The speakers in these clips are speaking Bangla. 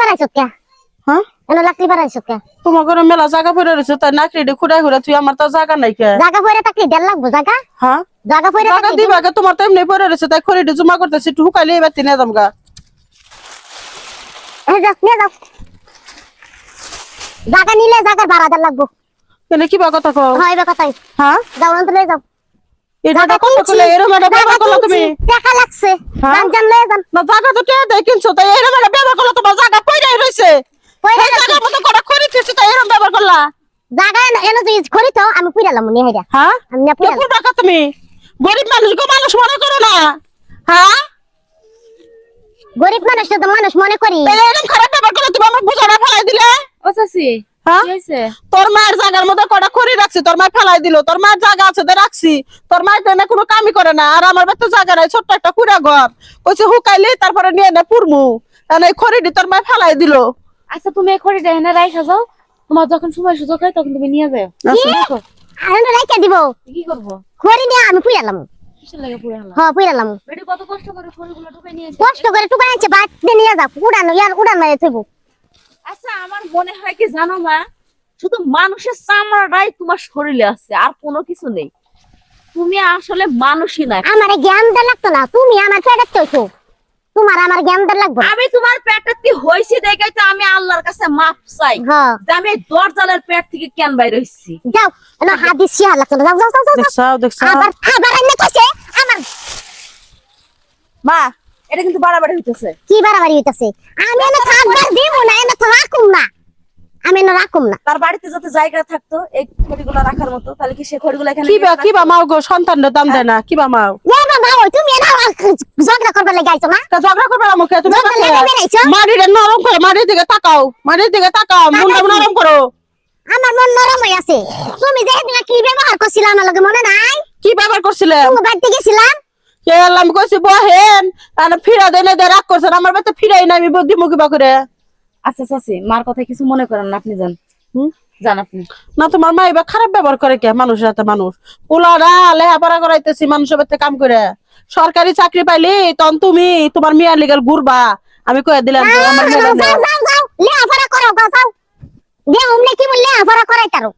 বাড়াইছো কে? হ্যাঁ এনে লাকড়ি বাড়াইছো কে? তোমার ঘরে মেলা জায়গা পড়ে রয়েছে তাই নাকড়ি খুঁড়াই খুঁড়া তুই আমার তো জায়গা নাই কে জায়গা পড়ে থাকলে দেড় লাগবো জায়গা? হ্যাঁ জায়গা পড়ে জায়গা থাকলে দিবা কে তোমার তো এমনি পড়ে রয়েছে তাই খড়িটি জমা করতেছি একটু হুকাইলে এবার তিনে দাম গা এই যাও নিয়ে যাও। জায়গা নিলে জায়গার ভাড়া দেড় লাগবো। কেন কি বা কথা কও হয় এবার কথাই। হ্যাঁ যাও অন্ত লয়ে যাও। এটা কত করলে এরম একটা ব্যবহার করলো তুমি টাকা লাগছে। হ্যাঁ? জান জান লয়ে যান। না জায়গা তো টেয়া দেয় কিনছো তাই এরম একটা ব্যবহার করলো তোমার জায়গা পড়েই রয়েছে পইড়া এই জায়গার মতো কটা খড়ি দিচ্ছি তাই এরম ব্যবহার করলা জায়গা এনে তুই খড়ি তো আমি পুইরালাম নিয়ে হেডা। হ্যাঁ আমি না পুইরালাম। কোন টাকা তুমি গরিব মানুষকে মানুষ মনে করো না হ্যাঁ গরিব মানুষ তো মানুষ মনে করি। তাই এরম খারাপ ব্যবহার করলে তুমি আমাকে বুঝানা ফেলাই দিলে ও চাচি হ্যাঁ কি হইছে? তোর মায়ের জায়গার মধ্যে কটা খড়ি রাখছি তোর মায় ফেলাই দিল তোর মায়ের জায়গা আছে তো রাখছি তোর মায়ের তো এনে কোনো কামই করে না আর আমার বাড়িতে জায়গা নাই ছোট্ট একটা কুড়া ঘর কইছে হুকাইলি তারপরে নিয়ে নে পুরমু এই খড়িটি তোর মায় ফেলাই দিল আচ্ছা তুমি এই খড়িটা এনে রাইখা যাও, তোমার যখন সময় সুযোগ হয় তখন তুমি নিয়ে যাও। আচ্ছা। দেখো আরে রাইখা দিব। কি করবো, খড়ি নিয়ে আমি পুইরালাম। কিসের লাগে পুরো হলো? হ্যাঁ পুইরালাম। বেটি কত কষ্ট করে খড়িগুলো ঢুকে নিয়েছে। কষ্ট করে টুকা আনছে বাট নিয়ে যাও। উড়ানো ইয়ার উড়ান মারে থইবো। আচ্ছা আমার মনে হয় কি জানো মা, শুধু মানুষের চামড়াটাই তোমার শরীরে আছে আর কোনো কিছু নেই। তুমি আসলে মানুষই না। আমারে জ্ঞান দে লাগতো না। তুমি আমার পেটে তৈছো। তোমার আমার জ্ঞান দে লাগবে না। আমি তোমার পেটে হইছি দেখাই তো আমি আল্লাহর কাছে মাপ চাই হ্যাঁ যে আমি এই দরজালের পেট থেকে কেন বাইর হইছি। যাও না হাদিস শিয়া লাগতো না। যাও যাও যাও যাও, যাও। দেখছাও দেখছাও আবার আবার এনে কইছে আমার মা এটা কিন্তু বাড়াবাড়ি হইতেছে। কি বাড়াবাড়ি হইতাছে। আমি এনে থাকবার দিব না এনে তো রাখুম না। আমি এনে রাখুম না। তার বাড়িতে যত জায়গা থাকতো এই খড়িগুলো রাখার মতো, তাহলে কি সে খড়িগুলো এখানে কিবা মাও গো সন্তানের দাম দেয় না কিবা মাও এ বাবা ওই তুমি এনে ঝগড়া করবার লাগি আইছো না? তা ঝগড়া করবে আমাকে তুমি ঝগড়া লেগে বেড়াইছো? মাটিটা নরম করো মাটির দিকে তাকাও মুন্ডা নরম করো আমার মন নরম হয়ে আছে। তুমি যে একদিন কি ব্যবহার করছিলা আমার লগে মনে নাই? কি ব্যবহার করছিলে তুমি বাড়িতে গেছিলাম। আমি কইছি বহেন আর ফিরা দেনে দে রাগ করছেন আমার বাড়িতে ফিরাই না আমি বুদ্ধি মুখি বা করে আচ্ছা চাচি মার কথা কিছু মনে করেন না, আপনি যান যান আপনি। না তোমার মা এবার খারাপ ব্যবহার করে কে মানুষের হাতে মানুষ পোলারা লেহাপড়া করাইতেছি মানুষের বাড়িতে কাম করে সরকারি চাকরি পাইলি তখন তুমি তোমার মেয়ের লিগাল ঘুরবা আমি কয়ে দিলাম যে আমার মেয়ের যাও যাও যাও লেহাপড়া করো যাও যাও দে উমনে কি বল লেহাপড়া করাই তারো।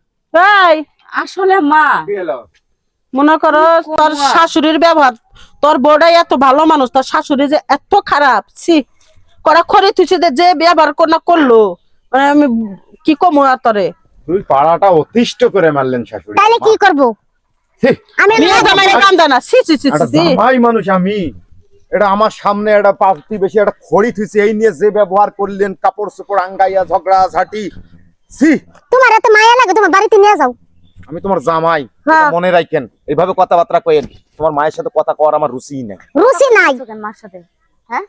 এই আসলে মা মনে করো তোর শাশুড়ির ব্যবহার তোর বড়াই এত ভালো মানুষ তোর শাশুড়ি যে এত খারাপ ছি করা খরে তুই যে ব্যবহার না করলো মানে আমি কি কমু আর তরে তুই পাড়াটা অতিষ্ঠ করে মারলেন শাশুড়ি। তাহলে কি করব? ছি, আমি মেয়ে জামাইরে কাম দেয় না ছি ছি ছি একটা ছি জামাই মানুষ আমি, এটা আমার সামনে একটা পাতি বেশি একটা খড়ি থুইছে এই নিয়ে যে ব্যবহার করলেন কাপড় চোপড় আঙ্গাইয়া ঝগড়া ঝাঁটি ছি। তোমার এত মায়া লাগে তোমার বাড়িতে নিয়ে যাও। আমি তোমার জামাই, হ্যাঁ। এটা মনে রাখেন এইভাবে কথাবার্তা কইেন। তোমার মায়ের সাথে কথা কওয়ার আমার রুচিই নেই। রুচি নাই। মার সাথে হ্যাঁ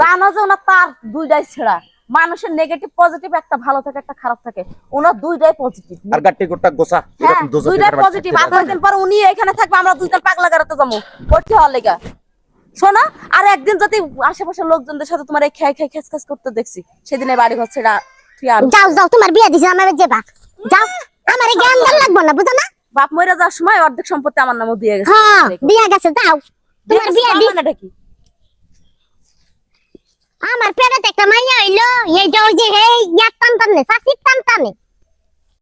জানো যে ওনার তার দুইটাই ছেড়া, মানুষের নেগেটিভ পজিটিভ একটা ভালো থাকে একটা খারাপ থাকে, ওনার দুইটাই পজিটিভ। আর গাট্টি গোটা গোসা হ্যাঁ এরকম দোজো দুইটাই থেকে পজিটিভ। আর কয়েকদিন পর উনি এখানে থাকবে, আমরা দুইজন পাগলা গাড়াতে যাবো ভর্তি হওয়ার লেগা। শোনা, আর একদিন যদি আশেপাশের লোকজনদের সাথে তোমার এই খেয়ে খেয়ে খেস করতে দেখছি, সেদিন এই বাড়ি হচ্ছে যাও যাও তোমার বিয়ে দিছে আমার যে বাপ যাও আমারে জ্ঞান দল লাগবে না বুঝো না? বাপ মরে যাওয়ার সময় অর্ধেক সম্পত্তি আমার নামে দিয়ে গেছে। হ্যাঁ বিয়ে গেছে যাও তোমার বিয়ে দি। মানেটা কি? আমার পেটে একটা মাইয়া হইলো এইটা ওই যে এই ইয়ার টান টানে সাসির টান টানে